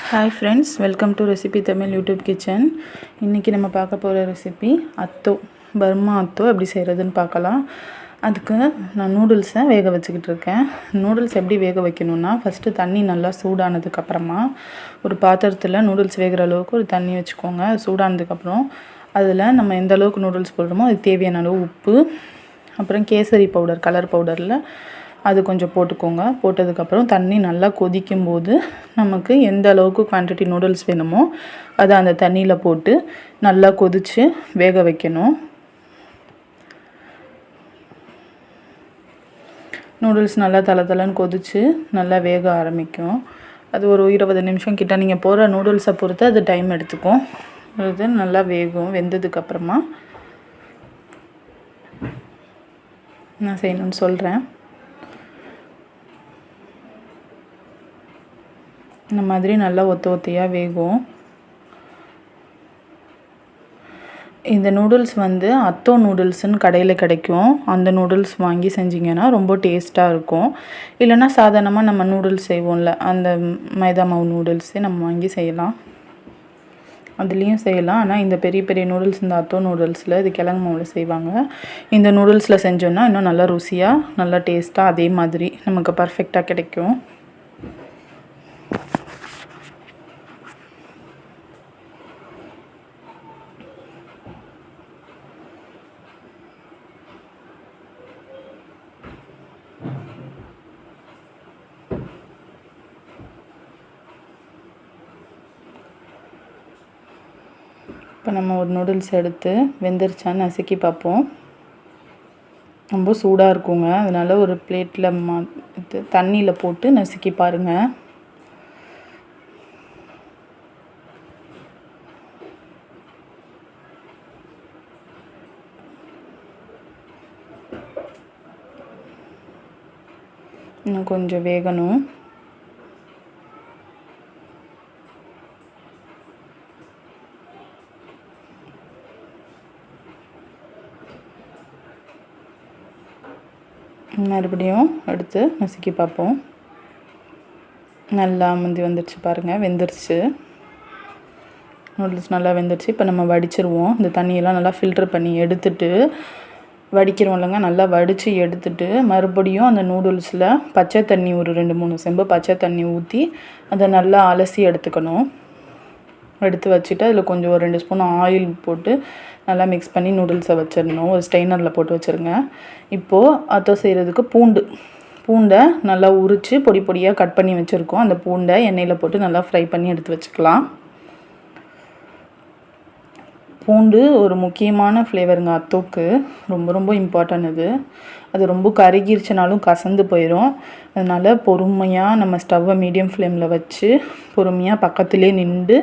Hi friends, welcome to RecipeTamil-YouTubeKitchen. இன்றைக்கி நம்ம பார்க்க போகிற ரெசிபி அத்தோ பர்மா அத்தோ எப்படி செய்கிறதுன்னு பார்க்கலாம். அதுக்கு நான் நூடுல்ஸை வேக வச்சுக்கிட்டு இருக்கேன். நூடுல்ஸ் எப்படி வேக வைக்கணுன்னா, ஃபஸ்ட்டு தண்ணி நல்லா சூடானதுக்கப்புறமா ஒரு பாத்திரத்தில் நூடுல்ஸ் வேகிற அளவுக்கு ஒரு தண்ணி வச்சுக்கோங்க. சூடானதுக்கப்புறம் அதில் நம்ம எந்த அளவுக்கு நூடுல்ஸ் போடுறோமோ அது தேவையான அளவு உப்பு, அப்புறம் கேசரி பவுடர், கலர் பவுடரில் அது கொஞ்சம் போட்டுக்கோங்க. போட்டதுக்கப்புறம் தண்ணி நல்லா கொதிக்கும்போது நமக்கு எந்த அளவுக்கு குவான்டிட்டி நூடுல்ஸ் வேணுமோ அதை அந்த தண்ணியில் போட்டு நல்லா கொதித்து வேக வைக்கணும். நூடுல்ஸ் நல்லா தளன்னு கொதித்து நல்லா வேக ஆரம்பிக்கும். அது ஒரு 20 நிமிஷம் கிட்ட நீங்கள் போடுற நூடுல்ஸை பொறுத்து அது டைம் எடுத்துக்கும். அது நல்லா வேகும். வெந்ததுக்கப்புறமா நான் செய்யணும்னு சொல்கிறேன். இந்த மாதிரி நல்லா ஒத்தையாக வேகும். இந்த நூடுல்ஸ் வந்து அத்தோ நூடுல்ஸ்னு கடையில் கிடைக்கும். அந்த நூடுல்ஸ் வாங்கி செஞ்சிங்கன்னா ரொம்ப டேஸ்ட்டாக இருக்கும். இல்லைன்னா சாதாரணமாக நம்ம நூடுல்ஸ் செய்வோம்ல, அந்த மைதா மாவு நூடுல்ஸே நம்ம வாங்கி செய்யலாம். அதுலேயும் செய்யலாம். ஆனால் இந்த பெரிய பெரிய நூடுல்ஸ், இந்த அத்தோ நூடுல்ஸில் இது கிழங்கு மாவில் செய்வாங்க. இந்த நூடுல்ஸில் செஞ்சோன்னா இன்னும் நல்லா ருசியாக நல்லா டேஸ்ட்டாக அதே மாதிரி நமக்கு பர்ஃபெக்டாக கிடைக்கும். இப்போ நம்ம ஒரு நூடுல்ஸ் எடுத்து வெந்துருச்சான்னு நசுக்கி பார்ப்போம். ரொம்ப சூடாக இருக்குங்க. அதனால் ஒரு பிளேட்டில் தண்ணியில் போட்டு நசுக்கி பாருங்கள். இன்னும் கொஞ்சம் வேகணும். மறுபடியும் எடுத்து நசுக்கி பார்ப்போம். நல்லா முந்தி வந்துடுச்சு பாருங்கள், வெந்துருச்சு. நூடுல்ஸ் நல்லா வெந்துருச்சு. இப்போ நம்ம வடிச்சிருவோம். இந்த தண்ணியெல்லாம் நல்லா ஃபில்ட்ரு பண்ணி எடுத்துட்டு வடிக்கிறோம் இல்லைங்க, நல்லா வடித்து எடுத்துட்டு மறுபடியும் அந்த நூடுல்ஸில் பச்சை தண்ணி ஒரு 2-3 செம்பு பச்சை தண்ணி ஊற்றி அதை நல்லா அலசி எடுத்துக்கணும். எடுத்து வச்சுட்டு அதில் கொஞ்சம் ஒரு 2 ஸ்பூன் ஆயில் போட்டு நல்லா மிக்ஸ் பண்ணி நூடுல்ஸை வச்சிடணும். ஒரு ஸ்ட்ரெயினரில் போட்டு வச்சுருங்க. இப்போது அத்தோ செய்கிறதுக்கு பூண்டை நல்லா உரித்து பொடி பொடியாக கட் பண்ணி வச்சுருக்கோம். அந்த பூண்டை எண்ணெயில் போட்டு நல்லா ஃப்ரை பண்ணி எடுத்து வச்சுக்கலாம். பூண்டு ஒரு முக்கியமான ஃப்ளேவருங்க அத்தோக்கு. ரொம்ப ரொம்ப இம்பார்ட்டன்ட் இது. அது ரொம்ப கருகிருச்சுனாலும் கசந்து போயிடும். அதனால் பொறுமையாக நம்ம ஸ்டவ்வை மீடியம் ஃப்ளேமில் வச்சு பொறுமையாக பக்கத்துலேயே நின்று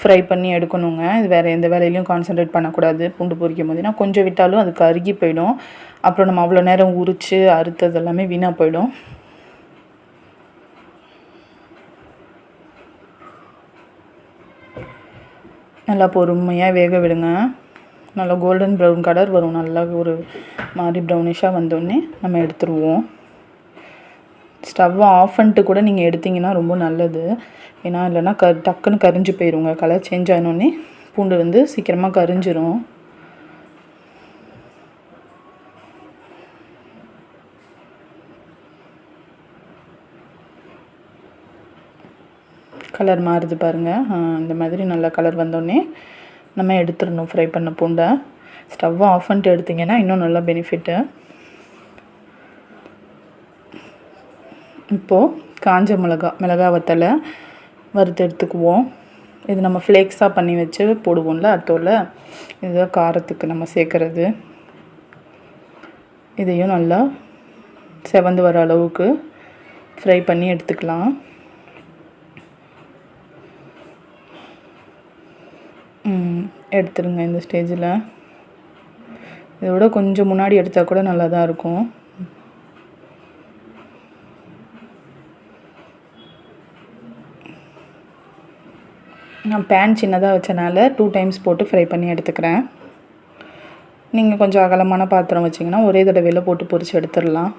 ஃப்ரை பண்ணி எடுக்கணுங்க. இது வேறு எந்த வேலையிலையும் கான்சன்ட்ரேட் பண்ணக்கூடாது. பூண்டு பொரிக்கும் போதுனா கொஞ்சம் விட்டாலும் அது கருகி போயிடும். அப்புறம் நம்ம அவ்வளோ நேரம் உரித்து அறுத்தது எல்லாமே வீணாக போயிடும். நல்லா பொறுமையாக வேக விடுங்க. நல்லா கோல்டன் ப்ரௌன் கலர் வரும். நல்லா ஒரு மாதிரி ப்ரௌனிஷாக வந்தோடனே நம்ம எடுத்துருவோம். ஸ்டவ்வை ஆஃப் பண்ணிட்டு கூட நீங்கள் எடுத்திங்கன்னா ரொம்ப நல்லது. ஏன்னா இல்லைன்னா டக்குன்னு கரிஞ்சு போயிடுங்க. கலர் சேஞ்ச் ஆனோடனே பூண்டு வந்து சீக்கிரமாக கரிஞ்சிரும். கலர் மாறுது பாருங்கள். இந்த மாதிரி நல்லா கலர் வந்தோடனே நம்ம எடுத்துடணும் ஃப்ரை பண்ண பூண்டை. ஸ்டவ்வை ஆஃப் பண்ணிட்டு எடுத்திங்கன்னா இன்னும் நல்லா பெனிஃபிட்டு. இப்போது காஞ்ச மிளகா வத்தலை வறுத்து எடுத்துக்குவோம். இது நம்ம ஃப்ளேக்ஸாக பண்ணி வச்சு போடுவோம்ல அத்தோவில், இதுதான் காரத்துக்கு நம்ம சேர்க்குறது. இதையும் நல்லா செவந்து வர அளவுக்கு ஃப்ரை பண்ணி எடுத்துக்கலாம். எடுத்துருங்க இந்த ஸ்டேஜில். இதோட கொஞ்சம் முன்னாடி எடுத்தால் கூட நல்லா தான் இருக்கும். நான் பேன் சின்னதாக வச்சனால 2 டைம்ஸ் போட்டு ஃப்ரை பண்ணி எடுத்துக்கிறேன். நீங்கள் கொஞ்சம் அகலமான பாத்திரம் வச்சிங்கன்னா ஒரே தடவையில் போட்டு பொரித்து எடுத்துடலாம்.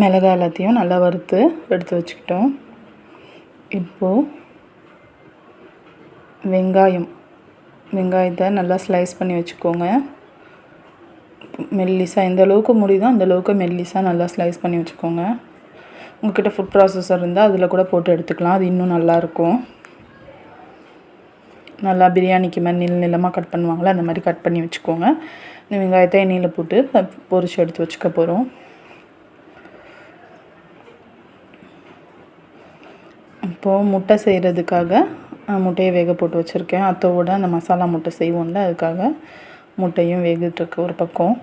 மிளகாய் எல்லாத்தையும் நல்லா வறுத்து எடுத்து வச்சுக்கிட்டோம். இப்போது வெங்காயத்தை நல்லா ஸ்லைஸ் பண்ணி வச்சுக்கோங்க. மெல்லிசாக எந்த அளவுக்கு முடியுதோ அந்த அளவுக்கு மெல்லிசாக நல்லா ஸ்லைஸ் பண்ணி வச்சுக்கோங்க. உங்கள்கிட்ட ஃபுட் ப்ராசஸர் இருந்தால் அதில் கூட போட்டு எடுத்துக்கலாம், அது இன்னும் நல்லாயிருக்கும். நல்லா பிரியாணிக்கு மாதிரி நீளமாக கட் பண்ணுவாங்களே அந்த மாதிரி கட் பண்ணி வச்சுக்கோங்க. இந்த வெங்காயத்தை எண்ணெயில் போட்டு பொரிச்சு எடுத்து வச்சுக்க போகிறோம். இப்போது முட்டை செய்கிறதுக்காக முட்டையை வேக போட்டு வச்சுருக்கேன். அத்தோட அந்த மசாலா முட்டை செய்வோம்ல, அதுக்காக முட்டையும் வேகிட்டுருக்கு ஒரு பக்கம்.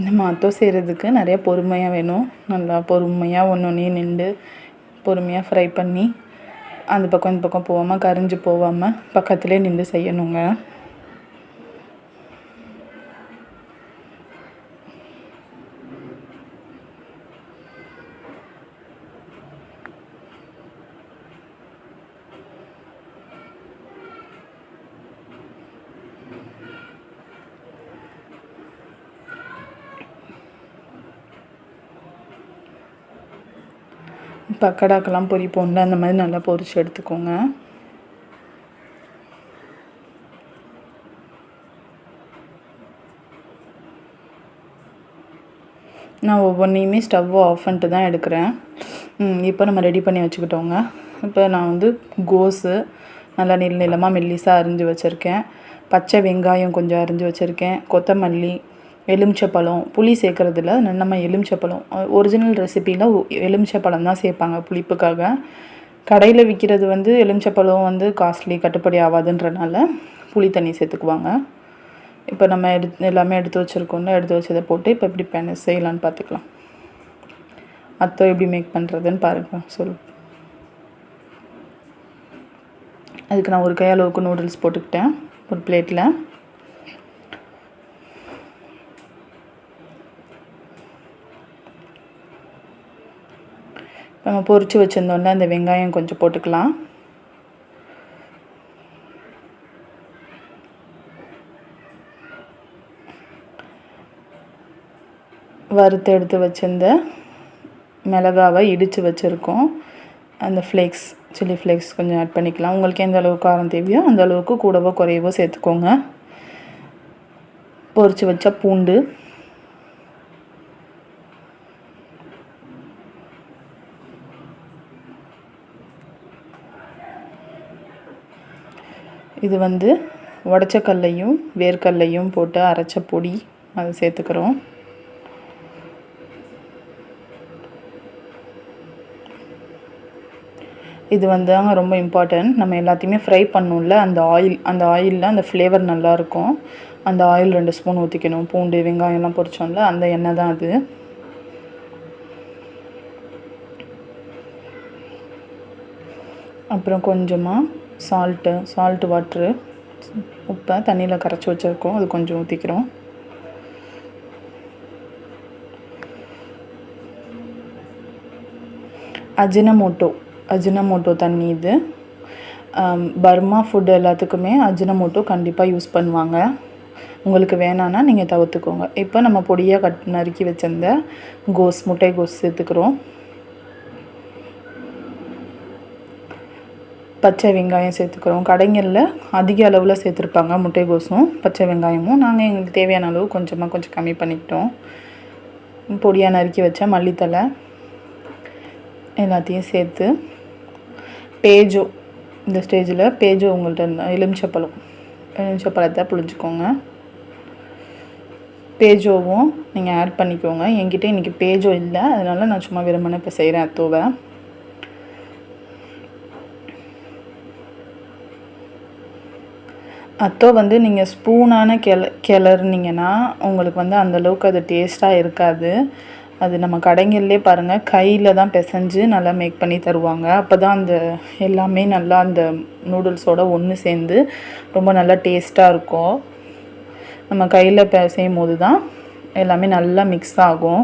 நம்ம அத்தோ செய்கிறதுக்கு நிறைய பொறுமையாக வேணும். நல்லா பொறுமையாக ஒன்றொன்றையும் நின்று பொறுமையாக ஃப்ரை பண்ணி அந்த பக்கம் இந்த பக்கம் போகாமல் கரிஞ்சு போகாமல் பக்கத்துலேயே நின்று செய்யணுங்க. பக்கடாக்கெல்லாம் பொரிப்போம்ல, அந்த மாதிரி நல்லா பொரிச்சு எடுத்துக்கோங்க. நான் ஒவ்வொன்றையுமே ஸ்டவ்வை ஆஃப் பண்ணிட்டு தான் எடுக்கிறேன். இப்போ நம்ம ரெடி பண்ணி வச்சுக்கிட்டோங்க. இப்போ நான் வந்து கோஸு நல்லா நீளமாக மெல்லிசாக அரிஞ்சு வச்சுருக்கேன். பச்சை வெங்காயம் கொஞ்சம் அரிஞ்சு வச்சுருக்கேன். கொத்தமல்லி, எலுமிச்சப்பழம், புளி சேர்க்குறதில்ல, நம்ம எலுமிச்சப்பழம் ஒரிஜினல் ரெசிப்பியில் எலுமிச்சப்பழம் தான் சேர்ப்பாங்க புளிப்புக்காக. கடையில் விற்கிறது வந்து எலுமிச்சப்பழம் வந்து காஸ்ட்லி, கட்டுப்படி ஆகாதுன்றனால புளி தண்ணி சேர்த்துக்குவாங்க. இப்போ நம்ம எல்லாமே எடுத்து வச்சுருக்கோம்ல, எடுத்து வச்சதை போட்டு இப்போ எப்படி செய்யலான்னு பார்த்துக்கலாம். அத்தோ எப்படி மேக் பண்ணுறதுன்னு பாருங்கள். அதுக்கு நான் ஒரு கை அளவுக்கு நூடுல்ஸ் போட்டுக்கிட்டேன் ஒரு பிளேட்டில். நம்ம பொரிச்சு வச்சுருந்தோம்ல அந்த வெங்காயம் கொஞ்சம் போட்டுக்கலாம். வறுத்து எடுத்து வச்சிருந்த மிளகாவை இடித்து வச்சுருக்கோம். அந்த ஃப்ளேக்ஸ், சில்லி ஃப்ளேக்ஸ் கொஞ்சம் ஆட் பண்ணிக்கலாம். உங்களுக்கு எந்த அளவுக்கு காரம் தேவையோ அந்த அளவுக்கு கூடவோ குறையவோ சேர்த்துக்கோங்க. பொரிச்சு வச்ச பூண்டு, இது வந்து உடச்ச கல்லையும் வேர்க்கல்லையும் போட்டு அரைச்ச பொடி, அதை சேர்த்துக்கிறோம். இது வந்து ரொம்ப இம்பார்ட்டன்ட். நம்ம எல்லாத்தையுமே ஃப்ரை பண்ணணும்ல, அந்த ஆயிலில் அந்த ஃப்ளேவர் நல்லாயிருக்கும். அந்த ஆயில் 2 ஸ்பூன் ஊற்றிக்கணும். பூண்டு வெங்காயம்லாம் பொரிச்சோம்ல அந்த எண்ணெய் தான் அது. அப்புறம் கொஞ்சமாக சால்ட்டு வாட்ரு, உப்பை தண்ணியில் கரைச்சி வச்சுருக்கோம், அது கொஞ்சம் ஊற்றிக்கிறோம். அஜினமோட்டோ தண்ணி இது. பர்மா ஃபுட் எல்லாத்துக்குமே அஜினமோட்டோ கண்டிப்பாக யூஸ் பண்ணுவாங்க. உங்களுக்கு வேணான்னா நீங்கள் தவிர்த்துக்கோங்க. இப்போ நம்ம பொடியாக நறுக்கி வச்சிருந்த முட்டை கோஸ் சேர்த்துக்கிறோம். பச்சை வெங்காயம் சேர்த்துக்கிறோம். கடைங்களில் அதிக அளவில் சேர்த்துருப்பாங்க முட்டைகோஸும் பச்சை வெங்காயமும். நாங்கள் எங்களுக்கு தேவையான அளவு கொஞ்சம் கம்மி பண்ணிக்கிட்டோம். பொடியாக நறுக்கி வச்ச மல்லித்தலை எல்லாத்தையும் சேர்த்து பேஜோ, இந்த ஸ்டேஜில் பேஜோ உங்கள்கிட்ட எலுமிச்சப்பழத்தை புழிஞ்சிக்கோங்க. பேஜோவும் நீங்கள் ஆட் பண்ணிக்கோங்க. என்கிட்ட இன்றைக்கி பேஜோ இல்லை, அதனால் நான் சும்மா விரும்பின இப்போ செய்கிறேன் அத்தோவை. அத்தோ வந்து நீங்கள் ஸ்பூனான கிளறுனீங்கன்னா உங்களுக்கு வந்து அந்தளவுக்கு அது டேஸ்ட்டாக இருக்காது. அது நம்ம கடைங்கள்லே பாருங்கள், கையில் தான் பிசைஞ்சு நல்லா மேக் பண்ணி தருவாங்க. அப்போ தான் அந்த எல்லாமே நல்லா அந்த நூடுல்ஸோடு ஒன்று சேர்ந்து ரொம்ப நல்லா டேஸ்ட்டாக இருக்கும். நம்ம கையில் பிசையும் போது தான் எல்லாமே நல்லா மிக்ஸ் ஆகும்.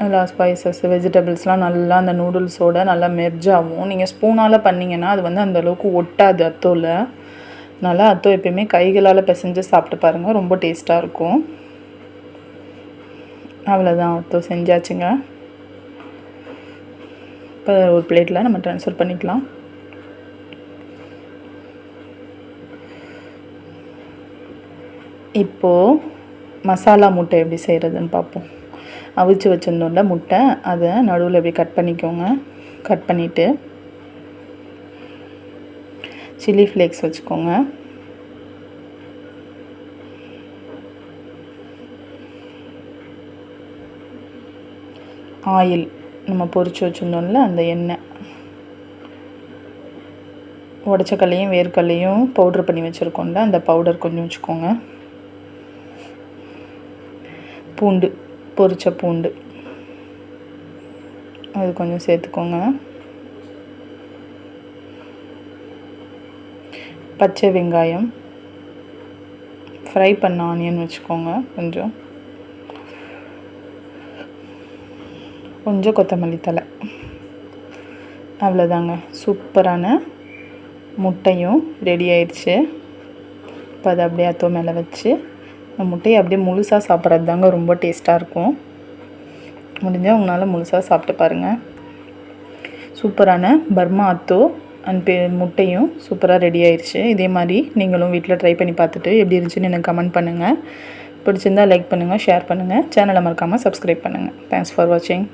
எல்லா ஸ்பைசஸ் வெஜிடபிள்ஸ்லாம் நல்லா அந்த நூடுல்ஸோடு நல்லா மெர்ஜ் ஆகும். நீங்கள் ஸ்பூனால் பண்ணிங்கன்னா அது வந்து அந்தளவுக்கு ஒட்டாது அத்தோவில். நல்லா அத்தோ எப்பயுமே கைகளால் பிசைஞ்சு சாப்பிட்டு பாருங்கள், ரொம்ப டேஸ்ட்டாக இருக்கும். அவ்வளோதான், அத்தோ செஞ்சாச்சுங்க. இப்போ ஒரு பிளேட்டில் நம்ம ட்ரான்ஸ்ஃபர் பண்ணிக்கலாம். இப்போது மசாலா முட்டை எப்படி செய்கிறதுன்னு பார்ப்போம். அவிச்சு வச்சுருந்தோம்ல முட்டை, அதை நடுவில் இப்படி கட் பண்ணிக்கோங்க. கட் பண்ணிவிட்டு சில்லி ஃப்ளேக்ஸ் வச்சுக்கோங்க. ஆயில் நம்ம பொரிச்சு வச்சுருந்தோம்ல அந்த எண்ணெய், உடச்சக்கல்லையும் வேர்க்கல்லையும் பவுட்ரு பண்ணி வச்சுருக்கோம்ல அந்த பவுடர் கொஞ்சம் வச்சுக்கோங்க. பூண்டு, பொரிச்ச பூண்டு அது கொஞ்சம் சேர்த்துக்கோங்க. பச்சை வெங்காயம், ஃப்ரை பண்ண ஆனியன் வச்சுக்கோங்க. கொஞ்சம் கொத்தமல்லி தழை. அவ்வளோதாங்க, சூப்பரான முட்டையும் ரெடி ஆயிடுச்சு. இப்போ அதை அப்படியே அத்தோ மேலே வச்சு முட்டையை அப்படியே முழுசாக சாப்பிட்றது தாங்க ரொம்ப டேஸ்ட்டாக இருக்கும். முடிஞ்சால் உங்களால் முழுசாக சாப்பிட்டு பாருங்கள். சூப்பரான பர்மா அத்தோ அண்ட் முட்டையும் சூப்பராக ரெடி ஆயிடுச்சு. இதே மாதிரி நீங்களும் வீட்டில் ட்ரை பண்ணி பார்த்துட்டு எப்படி இருந்துச்சுன்னு எனக்கு கமெண்ட் பண்ணுங்கள். பிடிச்சிருந்தால் லைக் பண்ணுங்கள், ஷேர் பண்ணுங்கள், சேனலை மறக்காமல் சப்ஸ்கிரைப் பண்ணுங்கள். தேங்க்ஸ் ஃபார் வாட்சிங்.